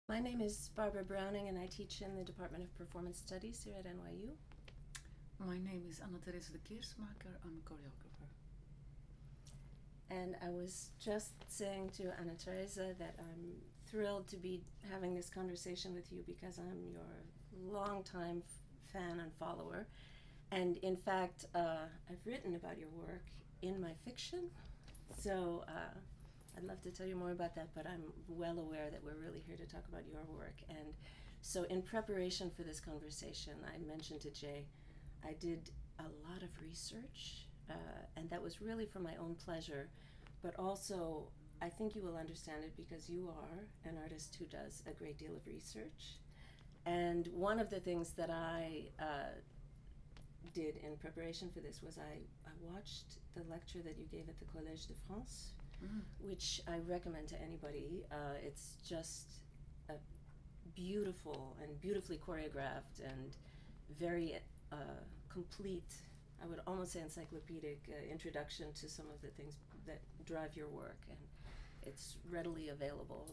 My name is Barbara Browning, and I teach in the Department of Performance Studies here at NYU. My name is Teresa De Keersmaeker. I'm a choreographer. And I was just saying to Anna Teresa that I'm thrilled to be having this conversation with you because I'm your longtime fan and follower. And in fact, I've written about your work in my fiction. So I'd love to tell you more about that, but I'm well aware that we're really here to talk about your work. And so in preparation for this conversation, I mentioned to Jay, I did a lot of research, and that was really for my own pleasure, but also I think you will understand it because you are an artist who does a great deal of research. And one of the things that I did in preparation for this was I watched the lecture that you gave at the Collège de France, which I recommend to anybody. It's just a beautiful and beautifully choreographed and very complete, I would almost say encyclopedic introduction to some of the things that drive your work, and it's readily available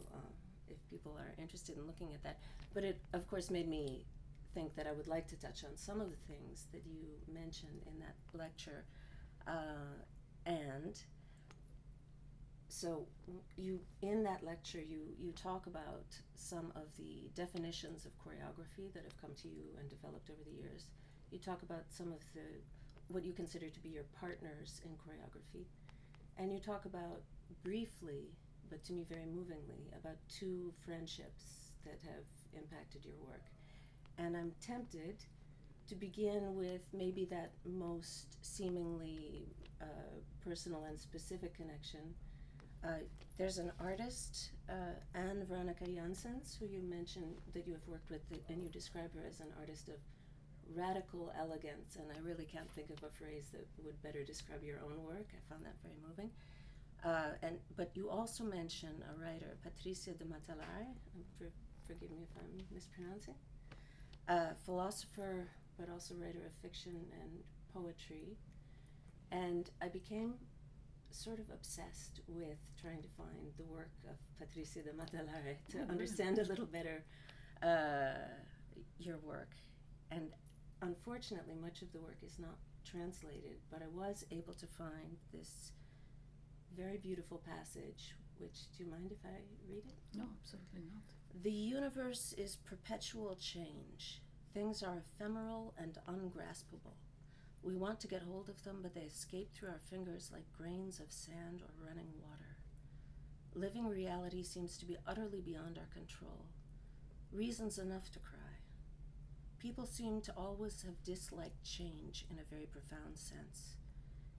if people are interested in looking at that. But it, of course, made me think that I would like to touch on some of the things that you mentioned in that lecture. And so you, in that lecture, you talk about some of the definitions of choreography that have come to you and developed over the years. You talk about some of the, what you consider to be your partners in choreography. And you talk about briefly, but to me very movingly, about two friendships that have impacted your work. And I'm tempted to begin with maybe that most seemingly personal and specific connection. There's an artist, Anne Veronica Janssens, who you mentioned that you have worked with, and you describe her as an artist of radical elegance, and I really can't think of a phrase that would better describe your own work. I found that very moving. But you also mention a writer, Patrice Adamas, forgive me if I'm mispronouncing, philosopher, but also writer of fiction and poetry. And I became sort of obsessed with trying to find the work of Patrice de Matalare to understand a little better your work. And unfortunately, much of the work is not translated, but I was able to find this very beautiful passage, which, do you mind if I read it? No, absolutely not. The universe is perpetual change. Things are ephemeral and ungraspable. We want to get hold of them, but they escape through our fingers like grains of sand or running water. Living reality seems to be utterly beyond our control. Reasons enough to cry. People seem to always have disliked change in a very profound sense.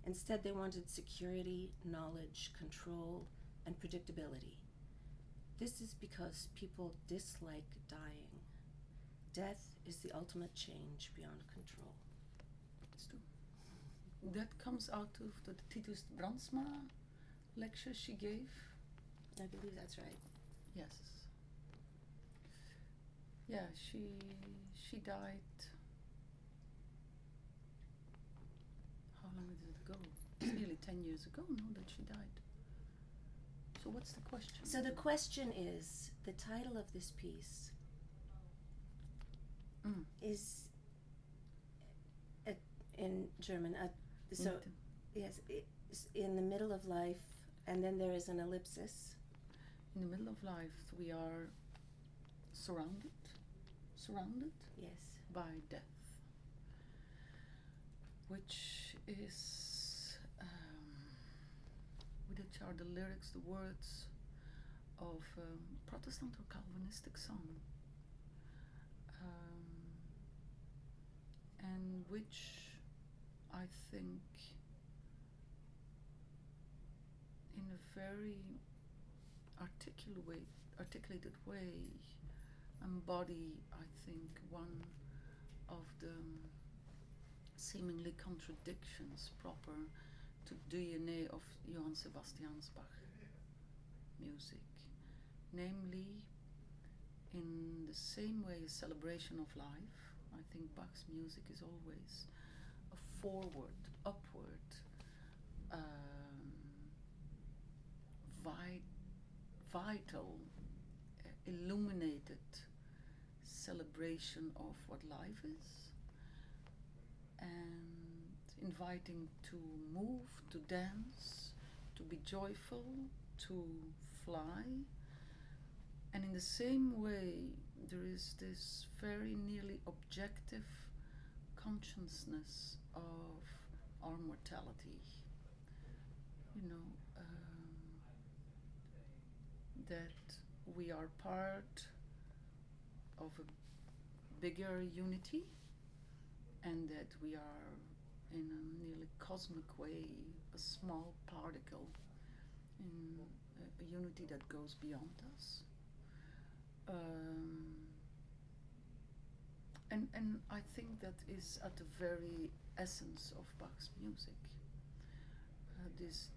Instead, they wanted security, knowledge, control, and predictability. This is because people dislike dying. Death is the ultimate change beyond control. It's true. That comes out of the Titus Brandsma lecture she gave. I believe that's right. Yes. Yeah, she died. How long did it go? It's nearly 10 years ago, no, that she died. So what's the question? So the question is, the title of this piece is in German. So Mitten. yes, it's in the middle of life, and then there is an ellipsis. In the middle of life, we are surrounded Yes. by death, which is, which are the lyrics, the words of Protestant or Calvinistic song, and which I think in a very articulated way embody, I think, one of the seemingly contradictions proper to DNA of Johann Sebastian Bach music. Namely, in the same way a celebration of life, I think Bach's music is always a forward, upward, vital illuminated celebration of what life is, and inviting to move, to dance, to be joyful, to fly. And in the same way, there is this very nearly objective consciousness of our mortality. You know, that we are part of a bigger unity, and that we are, in a nearly cosmic way, a small particle in a unity that goes beyond us. And I think that is at the very essence of Bach's music. This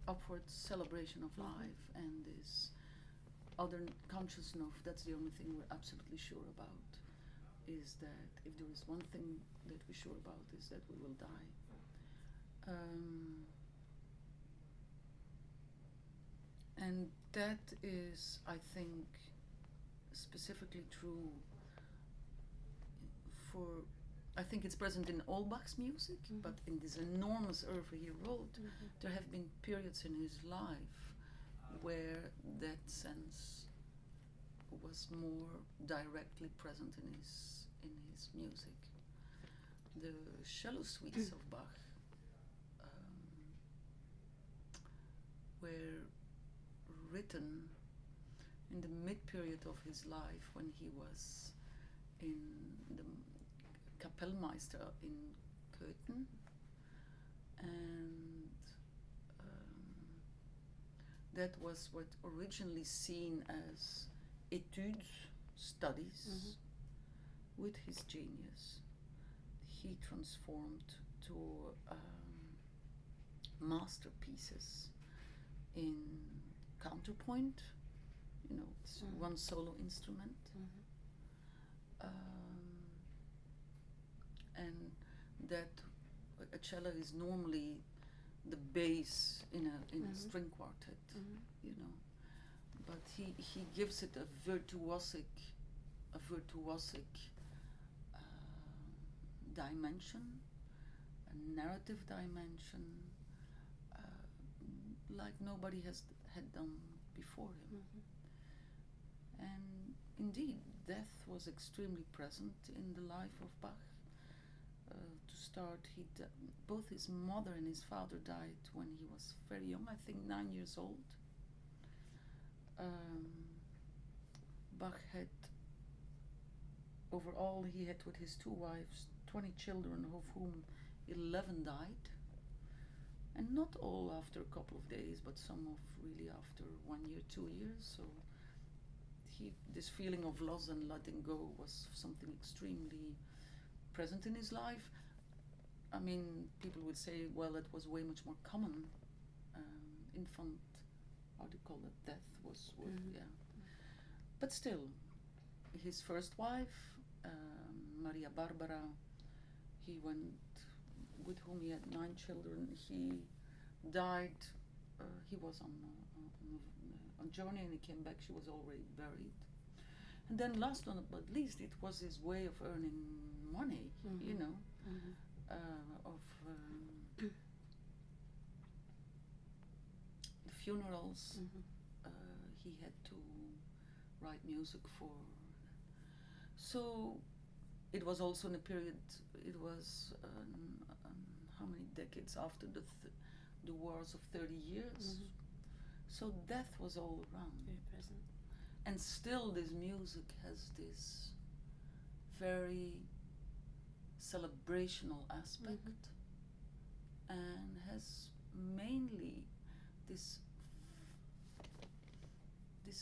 upward celebration of life, and this other consciousness of, that's the only thing we're absolutely sure about, is that if there is one thing that we're sure about, is that we will die. And that is, I think, specifically true for, I think it's present in all Bach's music, but in this enormous oeuvre he wrote, there have been periods in his life where that sense was more directly present in his music. The cello suites of Bach were written in the mid-period of his life, when he was in the Kapellmeister in Köthen, and that was what originally seen as etudes, studies, with his genius. He transformed to masterpieces in counterpoint, you know, it's one solo instrument. And that a cello is normally the bass in a string quartet, you know, but he gives it a virtuosic dimension, a narrative dimension, like nobody had done before him. And indeed, death was extremely present in the life of Bach. To start, both his mother and his father died when he was very young, I think 9 years old. Bach had, overall, he had with his 2 wives 20 children, of whom 11 died. And not all after a couple of days, but some of really after 1 year, 2 years. So this feeling of loss and letting go was something extremely present in his life. I mean, people would say, well, it was way much more common. Infant, how do you call it, death was, yeah. But still, his first wife, Maria Barbara, with whom he had 9 children, he died. He was on a journey, and he came back. She was already buried. And then, last but not least, it was his way of earning money. You know, the funerals. He had to write music for. So it was also in a period. It was how many decades after the wars of 30 years. So death was all around. Very present. And still this music has this very celebrational aspect, and has mainly this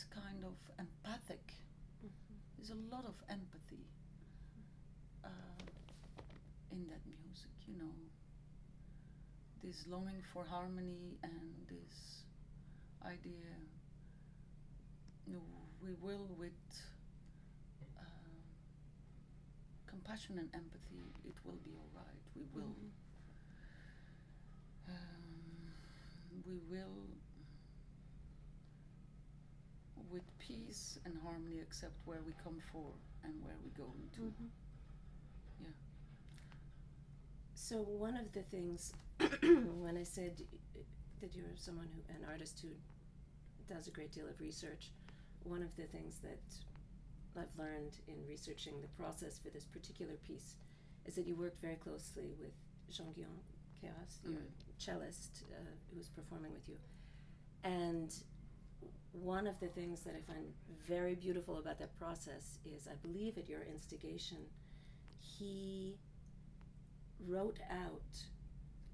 kind of empathic. There's a lot of empathy in that music, you know. This longing for harmony, and this idea, you know, we will, with compassion and empathy, it will be all right. We will with peace and harmony, accept where we come for and where we go into. Mhm. Yeah. So one of the things, when I said that you're someone an artist who does a great deal of research, one of the things that I've learned in researching the process for this particular piece is that you worked very closely with Jean-Guyon Keras, your cellist, who was performing with you. And one of the things that I find very beautiful about that process is, I believe at your instigation, he wrote out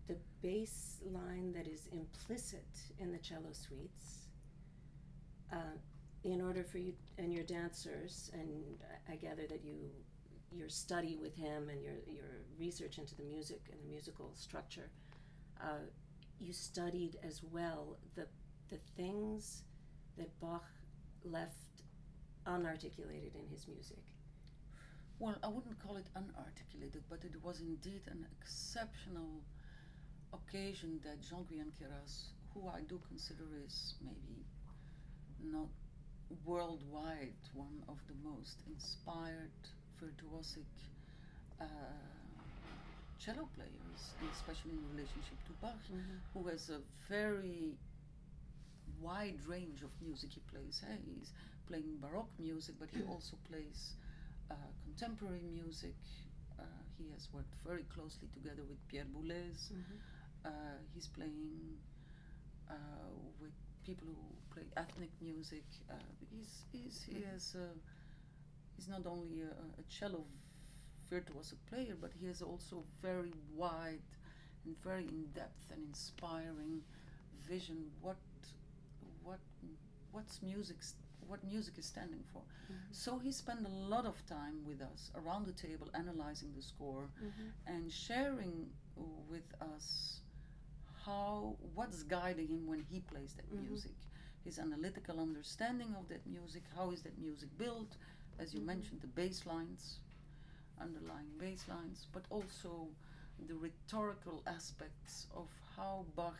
the bass line that is implicit in the cello suites in order for you and your dancers, and I gather that your study with him and your research into the music and the musical structure, you studied as well the things that Bach left unarticulated in his music. Well, I wouldn't call it unarticulated, but it was indeed an exceptional occasion that Jean-Guyon Keras, who I do consider is maybe not worldwide one of the most inspired, virtuosic cello players, and especially in relationship to Bach, who has a very wide range of music he plays. Hey, he's playing Baroque music, but he also plays contemporary music. He has worked very closely together with Pierre Boulez. He's playing with people who play ethnic music. He's not only a cello virtuosic player, but he has also very wide and very in-depth and inspiring vision what music is standing for. So he spent a lot of time with us around the table analyzing the score and sharing with us what's guiding him when he plays that music, his analytical understanding of that music, how is that music built, as you mentioned, the bass lines, underlying bass lines, but also the rhetorical aspects of how Bach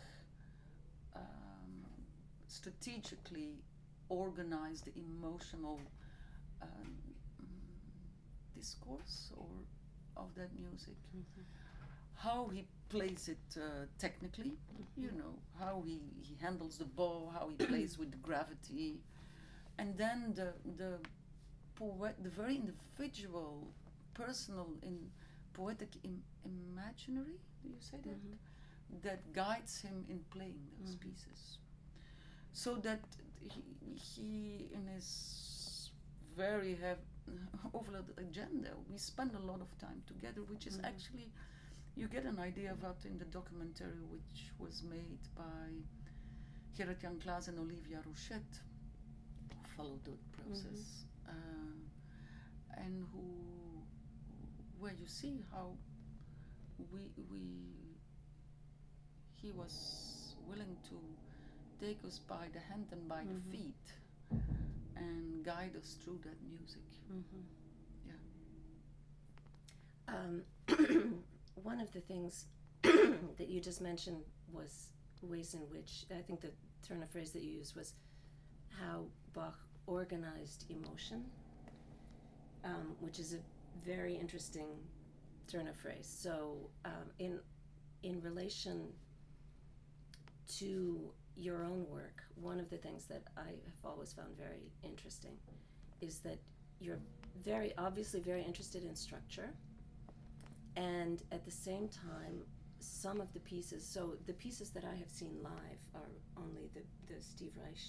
strategically organized the emotional discourse or of that music, how he plays it technically, how he handles the bow, how he plays with the gravity, and then the very individual, personal, poetic imaginary, do you say that? That guides him in playing those pieces. So that he in his very overload agenda, we spend a lot of time together, which is actually, you get an idea of that in the documentary which was made by Gerrit Jan Klaas and Olivia Rochette, who followed the process, and where you see how he was willing to take us by the hand and by the feet and guide us through that music. One of the things that you just mentioned was ways in which, I think the turn of phrase that you used was how Bach organized emotion, which is a very interesting turn of phrase. So in relation to your own work, one of the things that I have always found very interesting is that you're very obviously very interested in structure, and at the same time some of the pieces, so the pieces that I have seen live are only the Steve Reich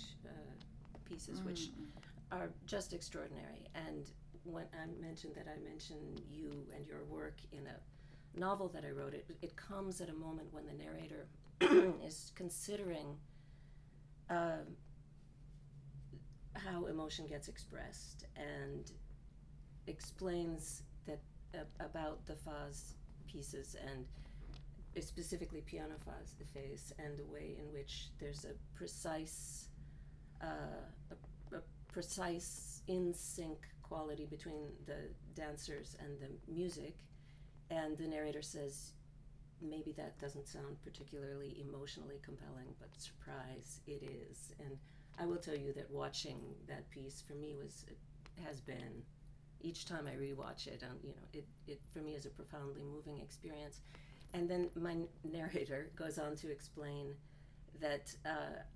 pieces, which are just extraordinary. And when I mentioned you and your work in a novel that I wrote, it comes at a moment when the narrator is considering how emotion gets expressed, and explains that about the Faz pieces, and specifically piano phase, and the way in which there's a precise in sync quality between the dancers and the music. And the narrator says, maybe that doesn't sound particularly emotionally compelling, but surprise, it is. And I will tell you that watching that piece for me has been, each time I rewatch it, it for me is a profoundly moving experience. And then my narrator goes on to explain that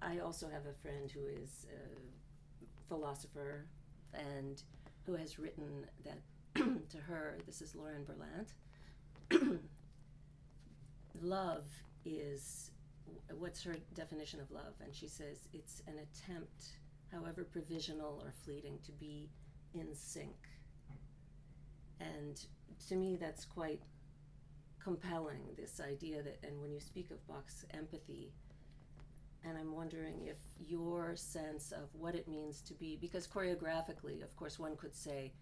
I also have a friend who is a philosopher and who has written that to her, this is Lauren Berlant, love is, what's her definition of love? And she says it's an attempt, however provisional or fleeting, to be in sync. And to me that's quite compelling, this idea that, and when you speak of Bach's empathy, and I'm wondering if your sense of what it means to be, because choreographically, of course, one could say,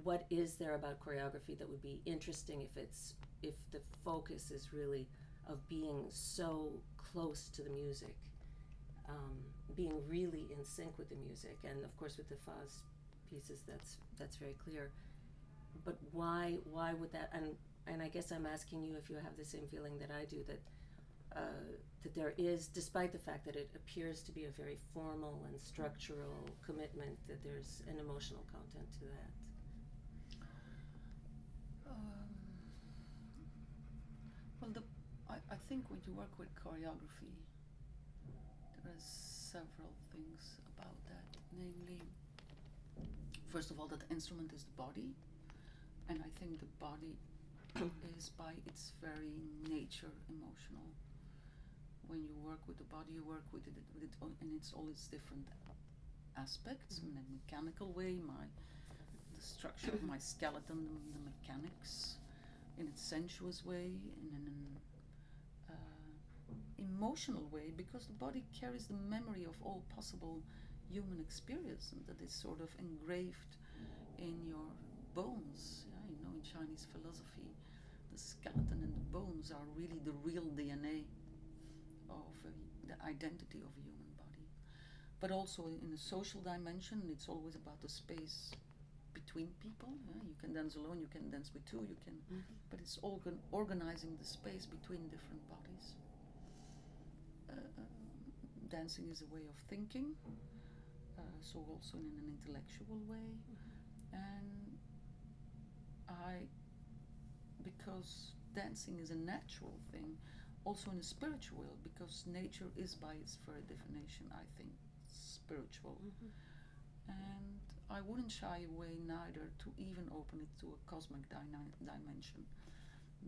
what is there about choreography that would be interesting if the focus is really of being so close to the music, being really in sync with the music, and of course with the Faz pieces, that's very clear. But why would that? And I guess I'm asking you if you have the same feeling that I do, that that there is, despite the fact that it appears to be a very formal and structural commitment, that there's an emotional content to that. Well, I think when you work with choreography, there are several things about that. Namely, first of all, that the instrument is the body, and I think the body is by its very nature emotional. When you work with the body, you work with it in its all its different aspects. In a mechanical way, the structure of my skeleton, the mechanics, in its sensuous way, in an emotional way, because the body carries the memory of all possible human experience, and that is sort of engraved in your bones. Yeah, in Chinese philosophy, the skeleton and the bones are really the real DNA of the identity of a human body. But also in a social dimension, it's always about the space between people. Yeah? You can dance alone, you can dance with two, but it's organizing the space between different bodies. Dancing is a way of thinking, so also in an intellectual way. And because dancing is a natural thing, also in a spiritual way, because nature is by its very definition, I think, spiritual. And I wouldn't shy away neither to even open it to a cosmic dimension,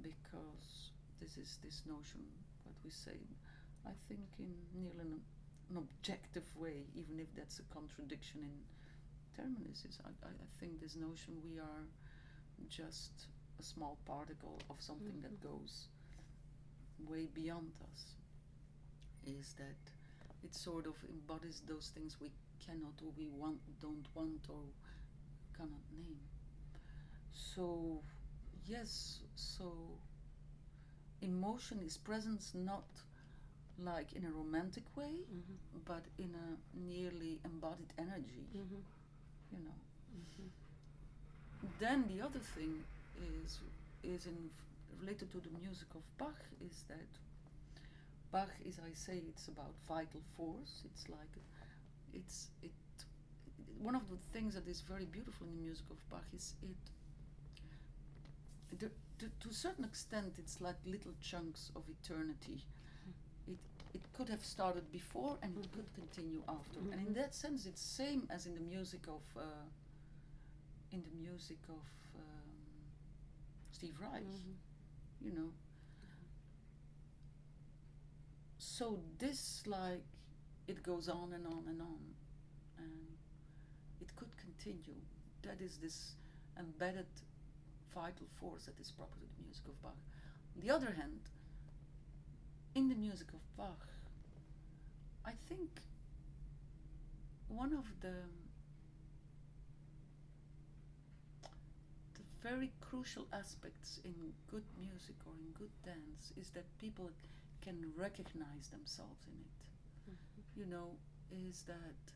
because this is this notion, what we say, I think in nearly an objective way, even if that's a contradiction in terminologies. I think this notion we are just a small particle of something that goes way beyond us, is that it sort of embodies those things we cannot, or we don't want, or cannot name. So yes, so emotion is presence not like in a romantic way, but in a nearly embodied energy, you know. Then the other thing is related to the music of Bach, is that Bach is, I say, it's about vital force. It's like one of the things that is very beautiful in the music of Bach is to a certain extent it's like little chunks of eternity. It could have started before and it could continue after, and in that sense it's same as in the music of Steve Reich, you know. So this, like, it goes on and on and on, and it could continue. That is this embedded vital force that is proper to the music of Bach. On the other hand, in the music of Bach, I think one of the very crucial aspects in good music or in good dance is that people can recognize themselves in it. You know, is that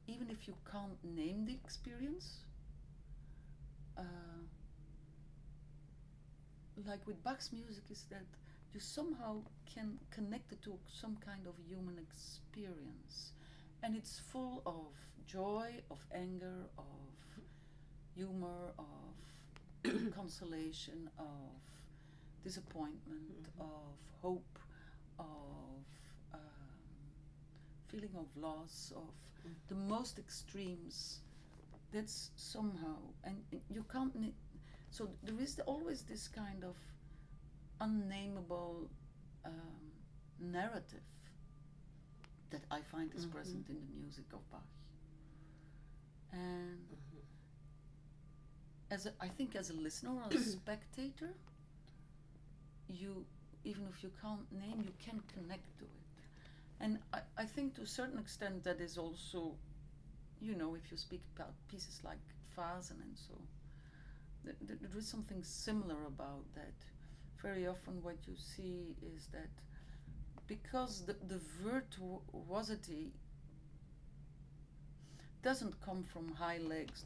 even if you can't name the experience, like with Bach's music, is that you somehow can connect it to some kind of human experience, And it's full of joy, of anger, of humor, of consolation, of disappointment, of hope, of feeling of loss, of the most extremes. That's somehow, and you can't. So there is always this kind of unnameable narrative that I find is present in the music of Bach. And I think as a listener or a spectator, you, even if you can't name, you can connect to it. And I think to a certain extent that is also, if you speak about pieces like Phasen and so, there is something similar about that. Very often what you see is that because the virtuosity doesn't come from high legs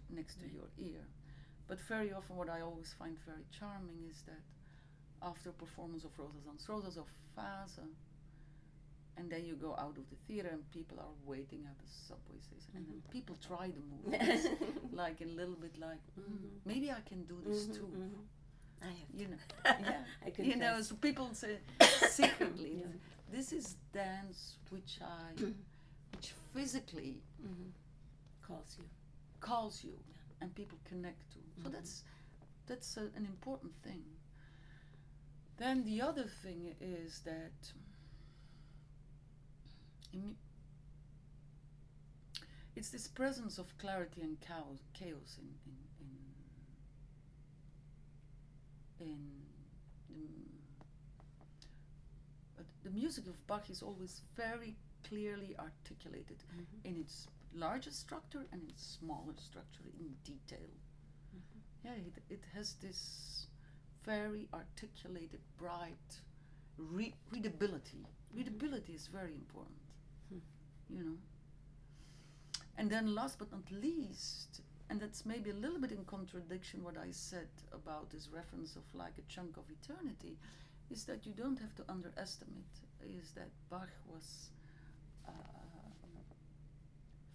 next to your ear, but very often what I always find very charming is that after a performance of Rosas and Rosas of Phasen, and then you go out of the theater and people are waiting at the subway station, and then people try the movies, like a little bit like, maybe I can do this too. I have yeah, I so people say secretly, this is dance which physically calls you, and people connect to. So that's an important thing. Then the other thing is that it's this presence of clarity and chaos in the music of Bach is always very clearly articulated in its larger structure and its smaller structure in detail. Yeah, it has this very articulated, bright readability. Readability is very important, And then last but not least, and that's maybe a little bit in contradiction what I said about this reference of like a chunk of eternity, is that you don't have to underestimate, is that Bach was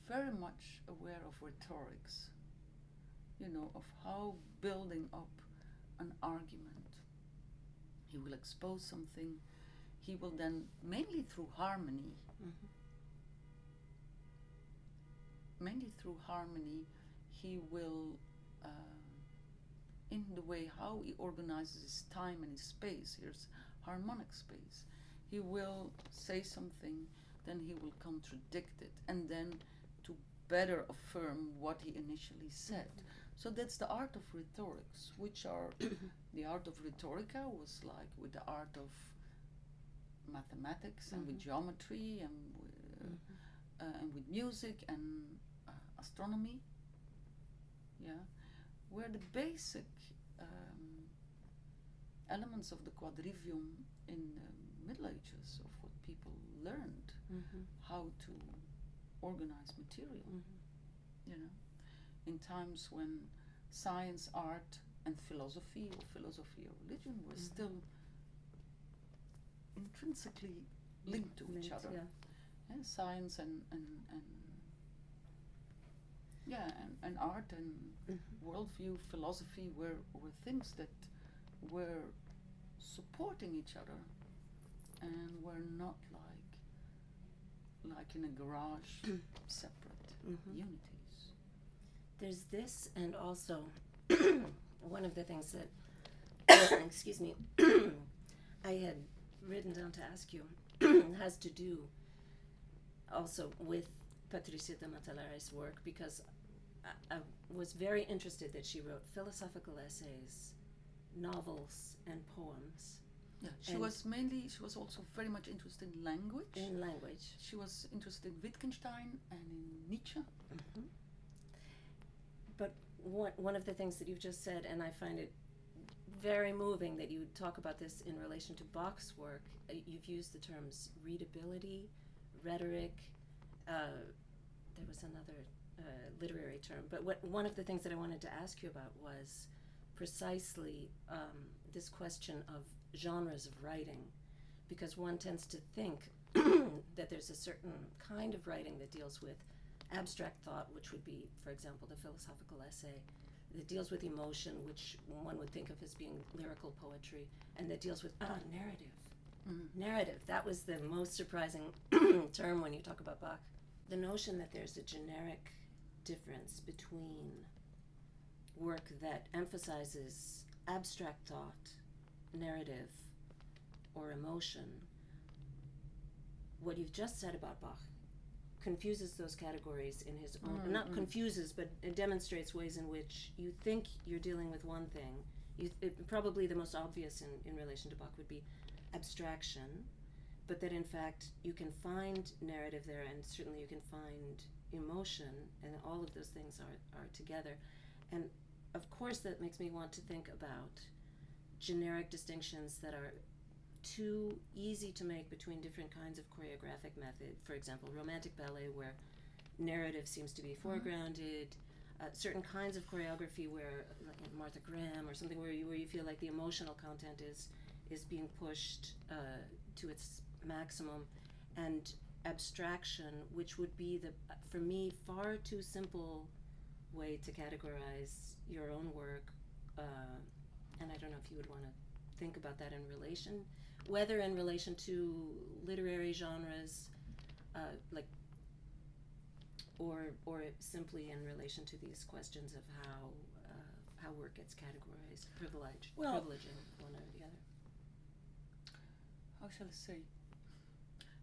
very much aware of rhetorics, of how building up an argument, he will expose something, he will then, mainly through harmony, he will, in the way how he organizes his time and his space, here's harmonic space, he will say something, then he will contradict it, and then to better affirm what he initially said. So that's the art of rhetorics, which are, the art of rhetorica was like with the art of mathematics and with geometry and with music and astronomy, where the basic elements of the quadrivium in the Middle Ages, of what people learned, how to organize material, in times when science, art, and philosophy or religion were still intrinsically linked to each other. And science and art and worldview, philosophy were things that were supporting each other and were not like in a garage separate unities. There's this, and also one of the things that excuse me, I had written down to ask you has to do also with Patrice Adamas' work, because I was very interested that she wrote philosophical essays, novels, and poems. Yeah, she was also very much interested in language. She was interested in Wittgenstein and in Nietzsche. But one of the things that you've just said, and I find it very moving that you talk about this in relation to Bach's work, you've used the terms readability, rhetoric, there was another literary term, but one of the things that I wanted to ask you about was precisely this question of genres of writing, because one tends to think that there's a certain kind of writing that deals with abstract thought, which would be, for example, the philosophical essay, that deals with emotion, which one would think of as being lyrical poetry, and that deals with narrative. Narrative, that was the most surprising term when you talk about Bach. The notion that there's a generic difference between work that emphasizes abstract thought, narrative, or emotion. What you've just said about Bach confuses those categories in his own, not confuses, but it demonstrates ways in which you think you're dealing with one thing. Probably the most obvious in relation to Bach would be abstraction, but that in fact you can find narrative there, and certainly you can find emotion, and all of those things are together. And of course that makes me want to think about generic distinctions that are too easy to make between different kinds of choreographic method. For example, romantic ballet, where narrative seems to be foregrounded, certain kinds of choreography where, like Martha Graham or something, where you feel like the emotional content is being pushed to its maximum, and abstraction, which would be for me, far too simple way to categorize your own work. And I don't know if you would want to think about that in relation, whether in relation to literary genres, or simply in relation to these questions of how work gets categorized, privileging one or the other. How shall I say?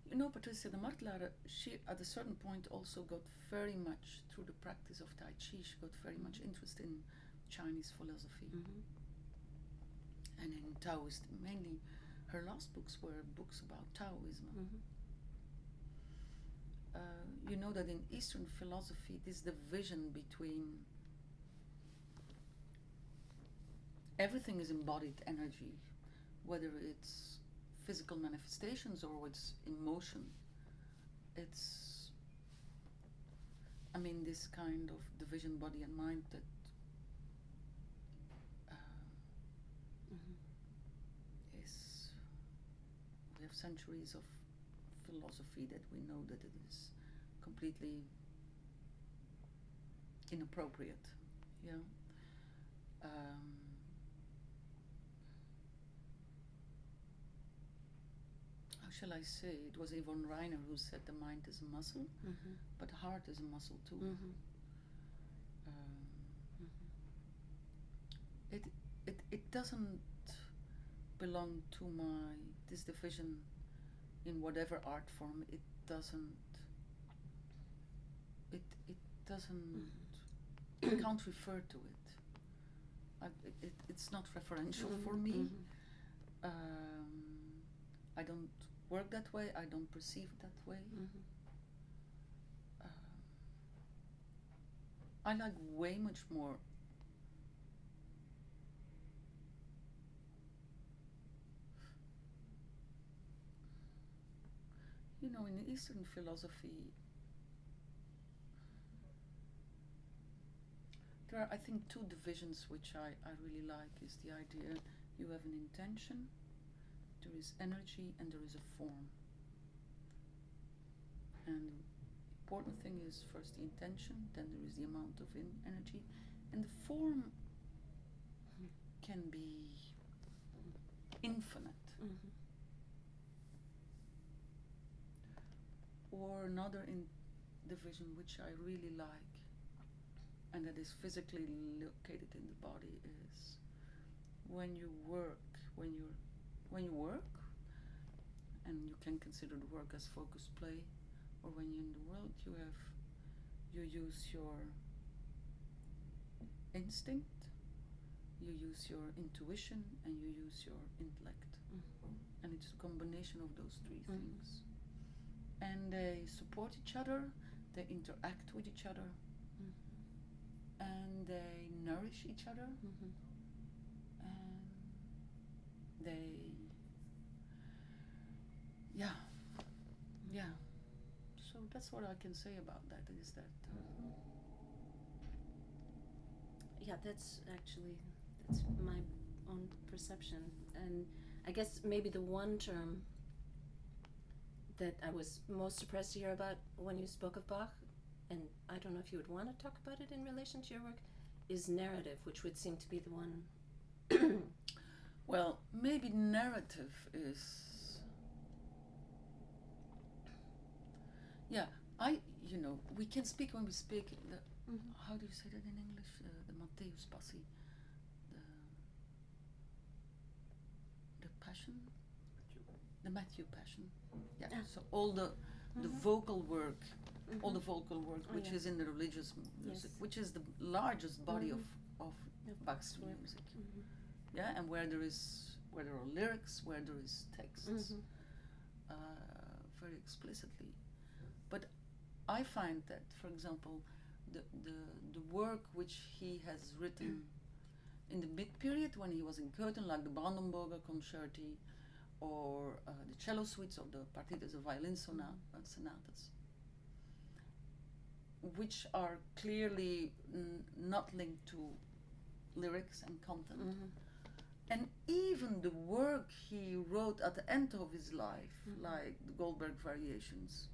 You know, Patrice de Keersmaeker, she at a certain point also got very much, through the practice of Tai Chi, she got very much interested in Chinese philosophy. And in Taoist, mainly her last books were books about Taoism. You know that in Eastern philosophy, this division between everything is embodied energy, whether it's physical manifestations or it's emotion. It's, I mean, this kind of division, body and mind, that is, we have centuries of philosophy that we know that it is completely inappropriate. Yeah. How shall I say? It was Yvonne Reiner who said the mind is a muscle, but the heart is a muscle too. It doesn't belong to this division in whatever art form. It doesn't. I can't refer to it. It's not referential for me. I don't work that way. I don't perceive it that way. I like way much more in Eastern philosophy. There are, I think, two divisions which I really like. Is the idea you have an intention, there is energy, and there is a form. And the important thing is first the intention, then there is the amount of energy, and the form can be infinite. Or another division which I really like, and that is physically located in the body, is when you work, and you can consider the work as focused play, or when you're in the world, you use your instinct, you use your intuition, and you use your intellect. And it's a combination of those three things. And they support each other, they interact with each other, and they nourish each other, and they, yeah. So that's what I can say about that, is that that's my own perception. And I guess maybe the one term that I was most surprised to hear about when you spoke of Bach, and I don't know if you would want to talk about it in relation to your work, is narrative, which would seem to be the one. Well, maybe narrative is. Yeah, we can speak when we speak. How do you say that in English? The Matthäus Passie, the Passion, the Matthew Passion. Yeah. So all the vocal work, all the vocal work, which is in the religious music, which is the largest body of Bach's music. Yeah, and where there are lyrics, where there is texts, very explicitly. But I find that, for example, the work which he has written in the mid-period when he was in Cöthen, like the Brandenburger Concerti, or the cello suites of the partitas of violin sonatas, which are clearly not linked to lyrics and content. And even the work he wrote at the end of his life, like the Goldberg Variations,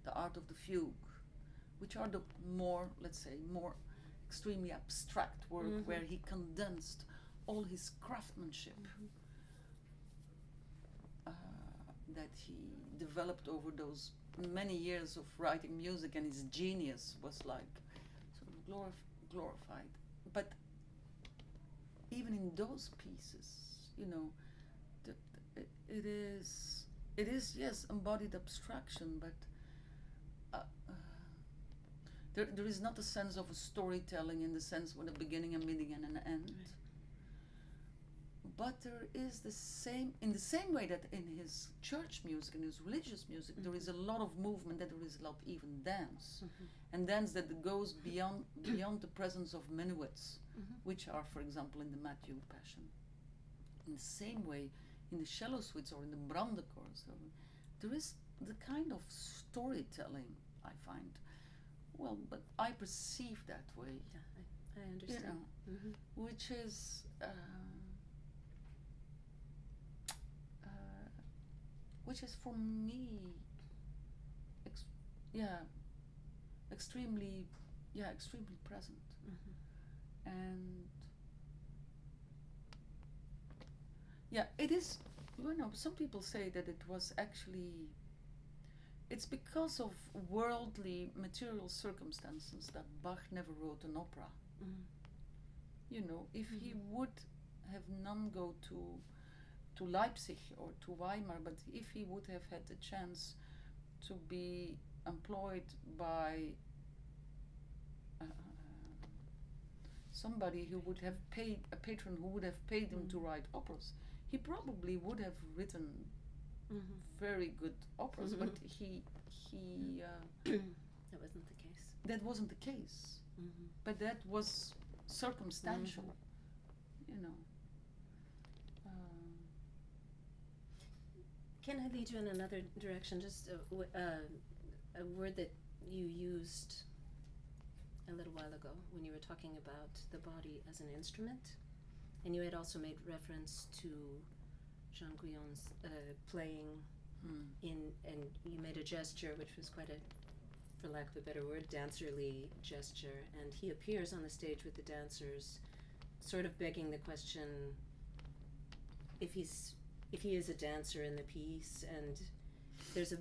the Art of the Fugue, which are the more, let's say, more extremely abstract work where he condensed all his craftsmanship that he developed over those many years of writing music, and his genius was like sort of glorified. But even in those pieces, it is yes embodied abstraction, but there is not a sense of a storytelling in the sense with a beginning, a middle, and an end. Right. But there is in the same way that in his church music, in his religious music, there is a lot of movement, that there is a lot even dance, and dance that goes beyond the presence of minuets, which are, for example, in the Matthew Passion. In the same way, in the cello suites or in the Brandekors, there is the kind of storytelling, I find. Well, but I perceive that way. Yeah, I understand. Which is for me, extremely present. And it is. Some people say that it was actually. It's because of worldly material circumstances that Bach never wrote an opera. If he would have none go to Leipzig or to Weimar, but if he would have had the chance to be employed by somebody who would have paid, a patron who would have paid him to write operas, he probably would have written very good operas, but he that wasn't the case. That wasn't the case. But that was circumstantial, Can I lead you in another direction? Just a word that you used a little while ago when you were talking about the body as an instrument, and you had also made reference to Jean Guillon's playing and you made a gesture which was quite a, for lack of a better word, dancerly gesture, and he appears on the stage with the dancers, sort of begging the question if he is a dancer in the piece. And there's a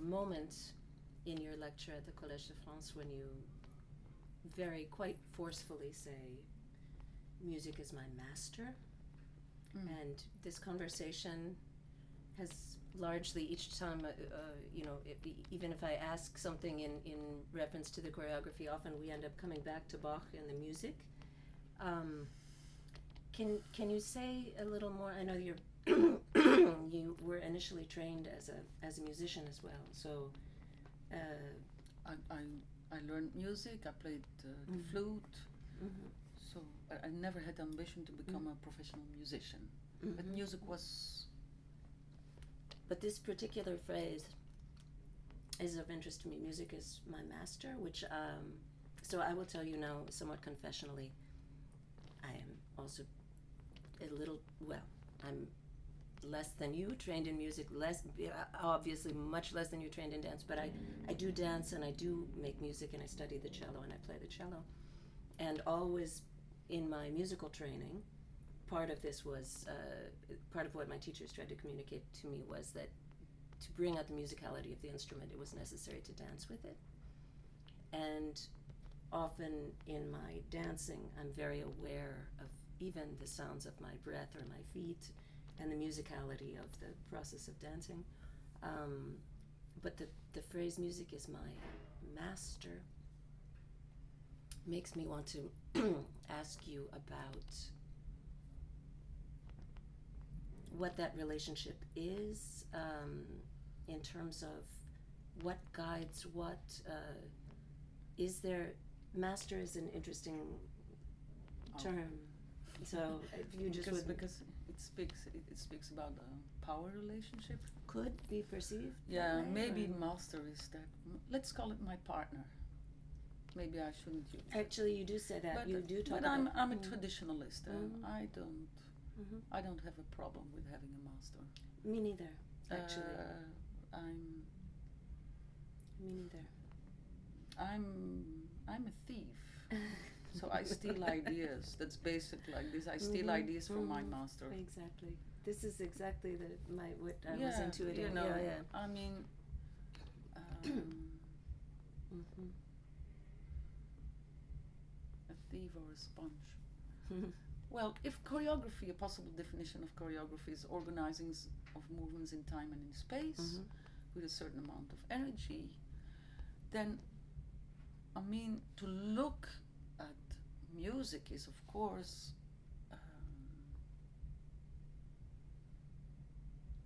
moment in your lecture at the Collège de France when you quite forcefully say, music is my master. And this conversation has largely, each time, even if I ask something in reference to the choreography, often we end up coming back to Bach and the music. Can you say a little more? I know you were initially trained as a musician as well, so I learned music. I played the flute. So I never had the ambition to become a professional musician. But music was. But this particular phrase is of interest to me. Music is my master, which, so I will tell you now, somewhat confessionally, I am also a little, I'm less than you, trained in music, obviously much less than you trained in dance, but I do dance and I do make music and I study the cello and I play the cello. And always in my musical training, part of this was, part of what my teachers tried to communicate to me was that to bring out the musicality of the instrument, it was necessary to dance with it. And often in my dancing, I'm very aware of even the sounds of my breath or my feet and the musicality of the process of dancing. But the phrase music is my master makes me want to ask you about what that relationship is, in terms of what guides what. Is there, master is an interesting term. So if you just because it speaks about the power relationship. Could be perceived. Yeah, maybe master is that. Let's call it my partner. Maybe I shouldn't use it. Actually, you do say that. But, you do talk but about. I'm a traditionalist. Mm-hmm. I don't have a problem with having a master. Me neither. Actually, me neither. I'm a thief. So I steal ideas. That's basic like this. I steal ideas from my master. Exactly. This is exactly what I was intuiting. You know, yeah. I mean, a thief or a sponge. Well, if choreography, a possible definition of choreography is organizing of movements in time and in space with a certain amount of energy, then, I mean, to look at music is, of course,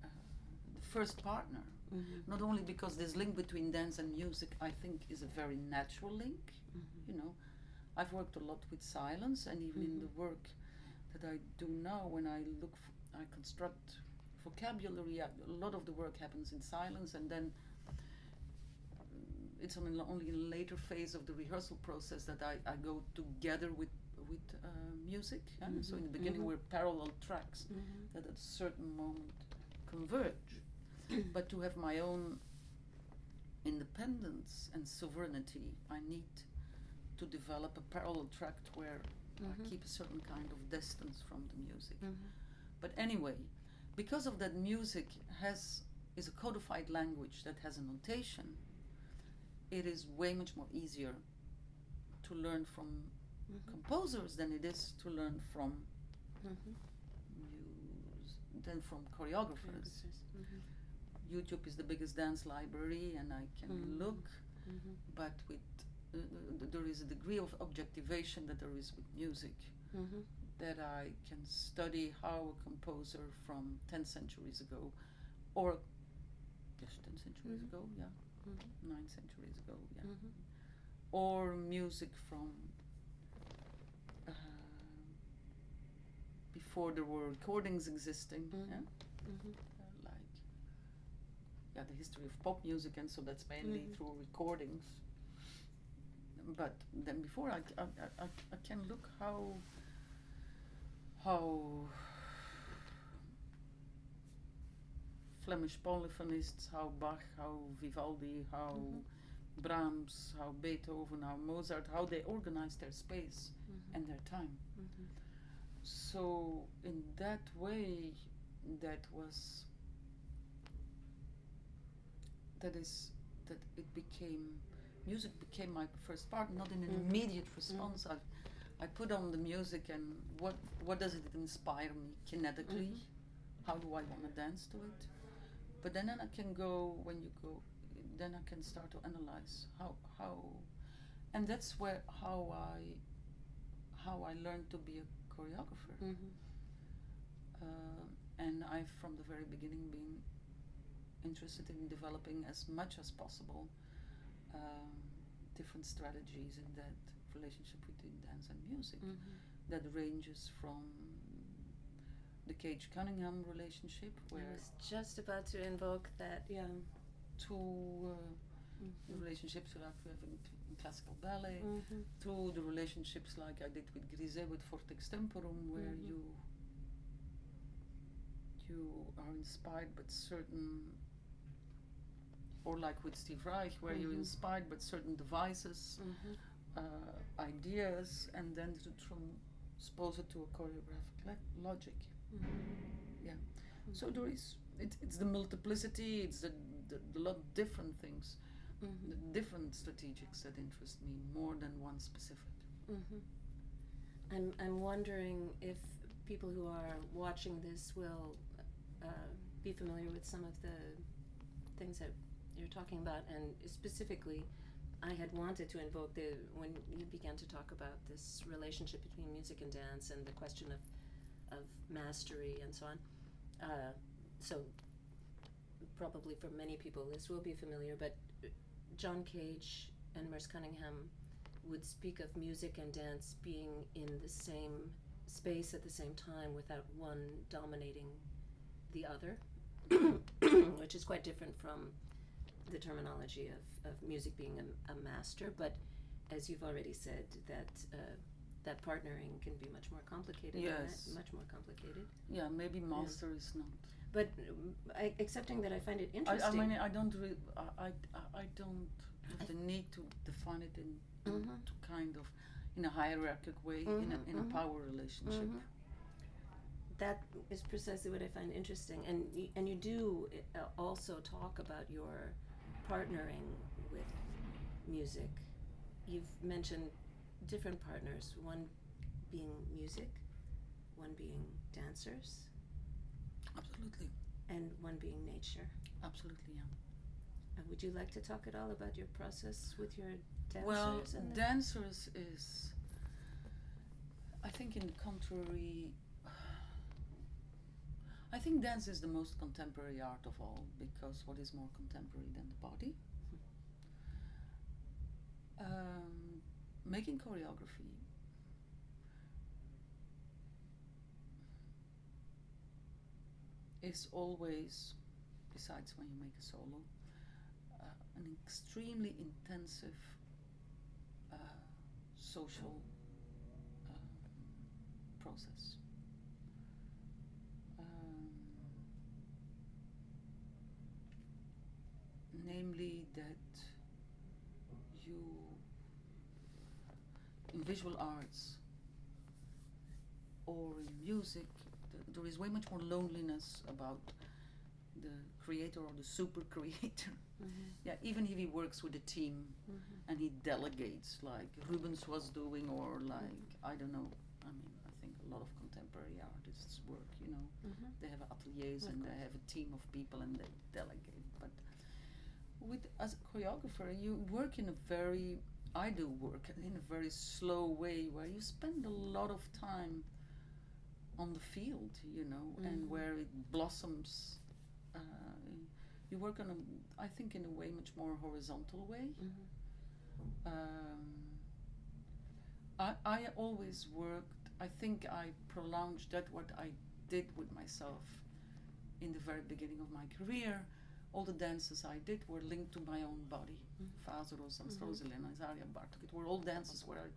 the first partner. Not only because this link between dance and music, I think, is a very natural link. You know, I've worked a lot with silence, and even in the work that I do now, when I I construct vocabulary, a lot of the work happens in silence, and then it's only in a later phase of the rehearsal process that I go together with music. So in the beginning we're parallel tracks that at a certain moment converge. But to have my own independence and sovereignty, I need to develop a parallel track where I keep a certain kind of distance from the music. But anyway, because of that, music is a codified language that has a notation. It is way much more easier to learn from composers than it is to learn from choreographers. YouTube is the biggest dance library, and I can look, but with there is a degree of objectivation that there is with music, that I can study how a composer from 10 centuries ago, or just 10 centuries ago, 9 centuries ago, or music from before there were recordings existing, like the history of pop music, and so that's mainly through recordings. But then before I can look how Flemish polyphonists, how Bach, how Vivaldi, how Brahms, how Beethoven, how Mozart, how they organized their space and their time. So in that way, music became my first part, not in an immediate response. I put on the music, and what does it inspire me kinetically? How do I want to dance to it? But then I can then I can start to analyze how, and that's how I learned to be a choreographer. And I've from the very beginning been interested in developing as much as possible different strategies in that relationship between dance and music that ranges from the Cage-Cunningham relationship, where I was just about to invoke that, to the relationships like we have in classical ballet, to the relationships like I did with Grise with Fortex Temporum, where you you are inspired by certain, or like with Steve Reich, where you're inspired by certain devices, ideas, and then to transpose it to a choreographic logic. Yeah. So there is, it's the multiplicity, it's the lot of different things, the different strategics that interest me more than one specific. I'm wondering if people who are watching this will be familiar with some of the things that you're talking about, and specifically, I had wanted to invoke when you began to talk about this relationship between music and dance and the question of mastery and so on. So probably for many people this will be familiar, but John Cage and Merce Cunningham would speak of music and dance being in the same space at the same time without one dominating the other, which is quite different from the terminology of music being a master. But as you've already said, that partnering can be much more complicated. Yes. Much more complicated. Yeah, maybe master is not. But accepting that, I find it interesting. I mean, I don't have the need to define it in to kind of in a hierarchical way, in a power relationship. That is precisely what I find interesting, and you do also talk about your partnering with music. You've mentioned different partners, one being music, one being dancers. Absolutely. And one being nature. Absolutely, yeah. Would you like to talk at all about your process with your dancers? Well, dancers is, I think, in the contrary, I think dance is the most contemporary art of all, because what is more contemporary than the body? Making choreography is always, besides when you make a solo, an extremely intensive social process. Namely that you, in visual arts or in music, there is way much more loneliness about the creator or the super creator. Yeah, even if he works with a team and he delegates, like Rubens was doing, or like, I don't know, I mean, I think a lot of contemporary artists work, you know, they have ateliers and they have a team of people and they delegate. But as a choreographer, you work in a very, I do work in a very slow way, where you spend a lot of time on the field, you know, and where it blossoms. You work on I think, in a way much more horizontal way. I always worked, I think I prolonged that what I did with myself in the very beginning of my career. All the dances I did were linked to my own body. Fazeros and Strozelena, Zaria Bartok. It were all dances where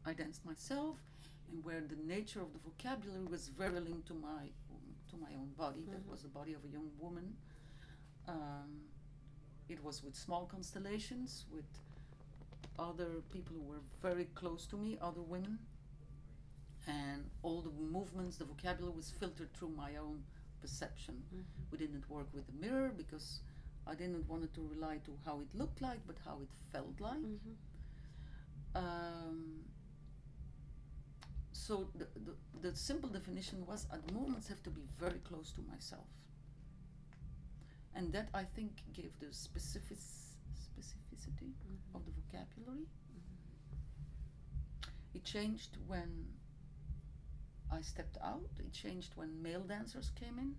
I danced myself, and where the nature of the vocabulary was very linked to my own body. That was the body of a young woman. It was with small constellations, with other people who were very close to me, other women. And all the movements, the vocabulary was filtered through my own perception. We didn't work with a mirror because I didn't want it to rely to how it looked like, but how it felt like. So the simple definition was, at moments have to be very close to myself. And that, I think, gave the specificity of the vocabulary. It changed when I stepped out. It changed when male dancers came in,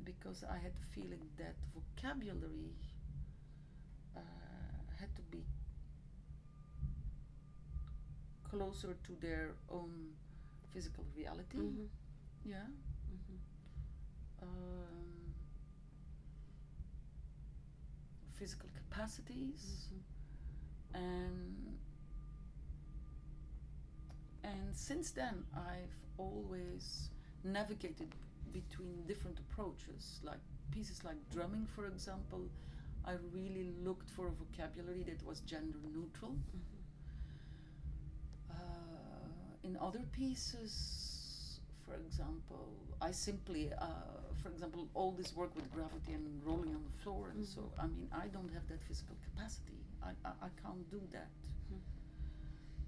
because I had the feeling that vocabulary had to be closer to their own physical reality. Yeah. Physical capacities, and And since then, I've always navigated between different approaches, like pieces like drumming, for example. I really looked for a vocabulary that was gender neutral. In other pieces, for example, I simply, for example, all this work with gravity and rolling on the floor, and so, I mean, I don't have that physical capacity. I can't do that.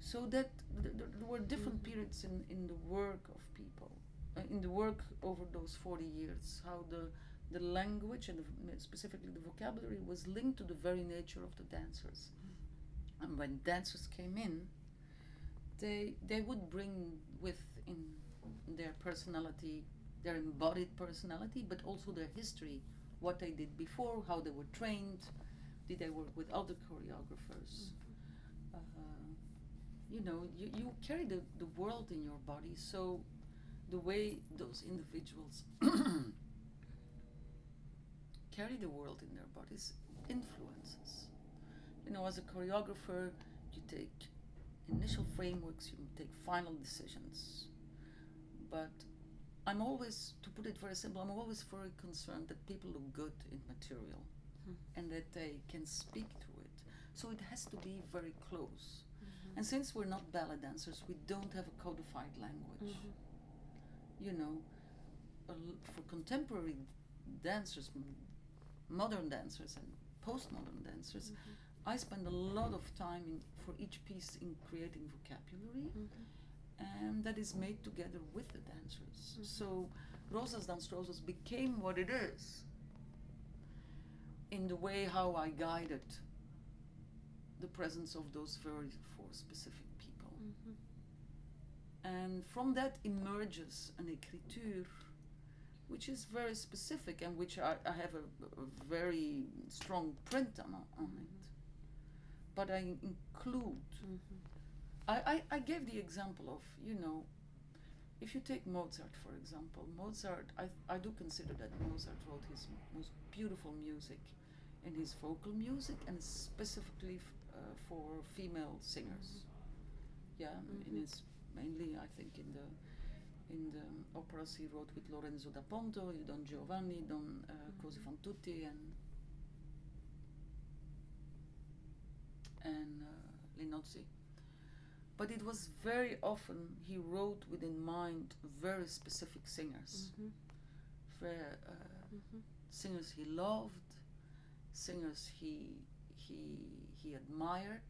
So that there were different periods in the work of people, in the work over those 40 years, how the language and specifically the vocabulary was linked to the very nature of the dancers. And when dancers came in, they would bring in their personality, their embodied personality, but also their history, what they did before, how they were trained, did they work with other choreographers. You carry the world in your body, so the way those individuals carry the world in their bodies influences. As a choreographer, you take initial frameworks, you take final decisions. But I'm always, to put it very simple, I'm always very concerned that people look good in material and that they can speak to it. So it has to be very close. And since we're not ballet dancers, we don't have a codified language. For contemporary dancers, modern dancers and postmodern dancers, I spend a lot of time for each piece in creating vocabulary, and that is made together with the dancers. So Rosas dans Rosas became what it is in the way how I guided the presence of those very four specific people. And from that emerges an écriture which is very specific and which I have a very strong print on it. But I include, I gave the example of, if you take Mozart, for example, I do consider that Mozart wrote his most beautiful music in his vocal music and specifically for female singers. In his, mainly I think in the operas he wrote with Lorenzo da Ponto, Don Giovanni, Don Così fan tutti, and Linozzi. But it was very often he wrote with in mind very specific singers, singers he loved, singers he admired,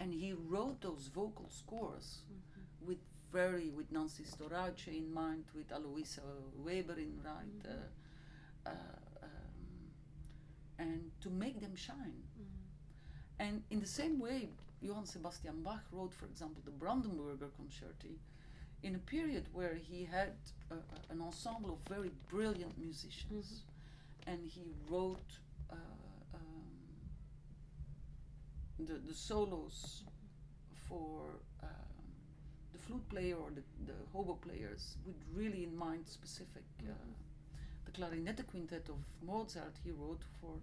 and he wrote those vocal scores with Nancy Storace in mind, with Aloisa Weber in right, and to make them shine. And in the same way, Johann Sebastian Bach wrote, for example, the Brandenburger Concerti in a period where he had an ensemble of very brilliant musicians, and he wrote the solos for the flute player or the hobo players with really in mind specific. The clarinette quintet of Mozart he wrote for,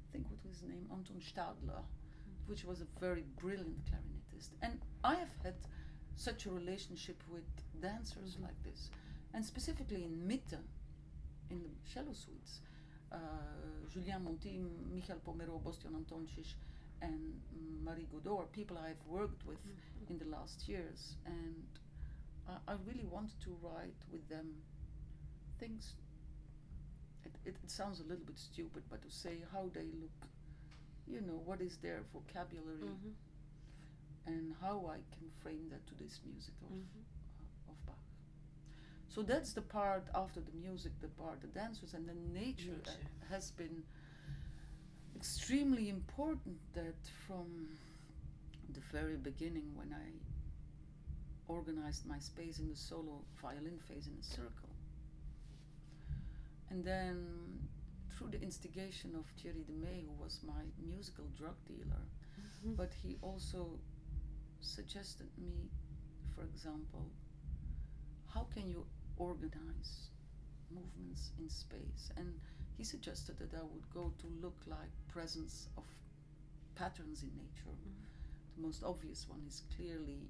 I think what was his name, Anton Stadler, which was a very brilliant clarinetist. And I have had such a relationship with dancers like this. And specifically in Mitten, in the cello suites, Julien Monti, Michael Pomero, Bostion Antoncic, and Marie Godot are people I've worked with in the last years. And I really wanted to write with them things, it sounds a little bit stupid, but to say how they look, what is their vocabulary, and how I can frame that to this music of Bach. So that's the part after the music, the part the dancers, and then nature. Has been extremely important. That from the very beginning, when I organized my space in the solo violin phase in a circle, and then through the instigation of Thierry de May, who was my musical drug dealer, but he also suggested me, for example, how can you organize movements in space? And he suggested that I would go to look like presence of patterns in nature. The most obvious one is clearly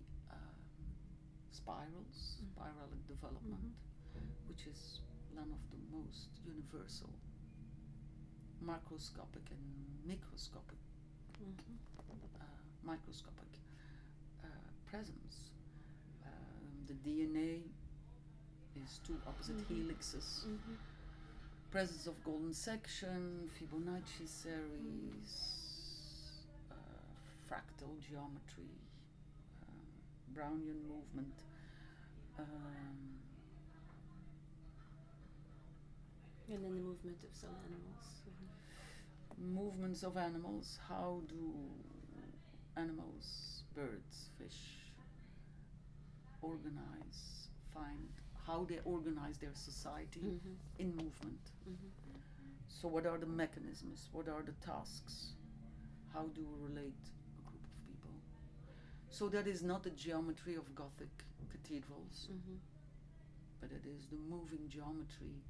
spirals, Mm. spiralic development, which is one of the most universal macroscopic and microscopic microscopic presence. The DNA is two opposite helixes. Presence of golden section, Fibonacci series, fractal geometry, Brownian movement, And then the movement of some animals. movements of animals. How do animals, birds, fish, how they organize their society in movement? So what are the mechanisms? What are the tasks? How do we relate a group of people? So that is not the geometry of Gothic cathedrals, but it is the moving geometry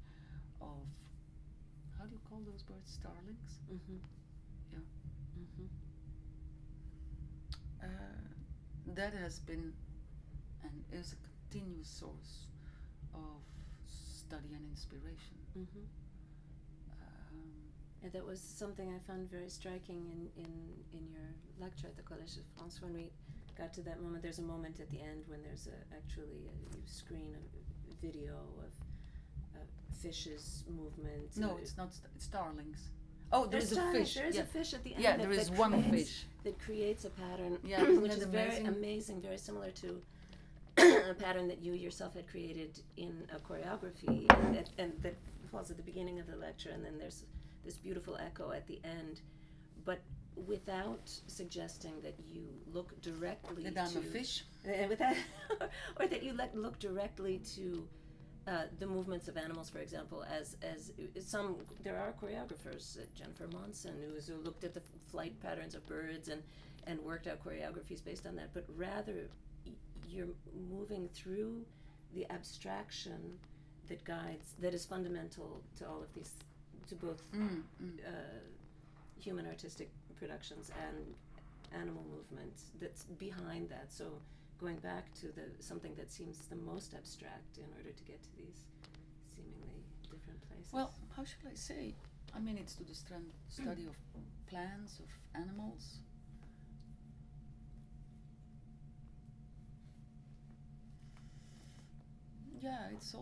of, how do you call those birds? Starlings? Yeah. That has been and is a continuous source of study and inspiration. And that was something I found very striking in your lecture at the Collège de France. When we got to that moment, there's a moment at the end when there's you screen a video of fishes' movement. No, it's not. It's starlings. Oh, there's a fish. There is a fish at the end. Yeah, there is one fish that creates a pattern, yeah, which is amazing? very amazing, very similar to a pattern that you yourself had created in a choreography, and that falls at the beginning of the lecture, and then there's this beautiful echo at the end, but without suggesting that you look directly that I'm to a fish, without, or that you look directly to the movements of animals, for example, as there are choreographers, Jennifer Monson, who looked at the flight patterns of birds and worked out choreographies based on that, but rather you're moving through the abstraction that is fundamental to all of these, to both human artistic productions and animal movements that's behind that. So going back to something that seems the most abstract in order to get to these seemingly different places. Well, how should I say? I mean, it's to the study of plants, of animals. Yeah, it's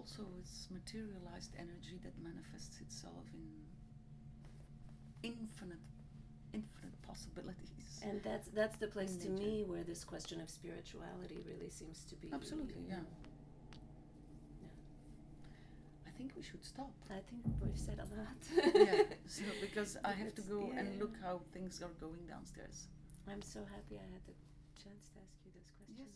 materialized energy that manifests itself in infinite possibilities. And that's the place to me where this question of spirituality really seems to be. Absolutely, yeah. I think we should stop. I think we've said a lot. Yeah, so because I have to go and look how things are going downstairs. I'm so happy I had the chance to ask you those questions. Yes.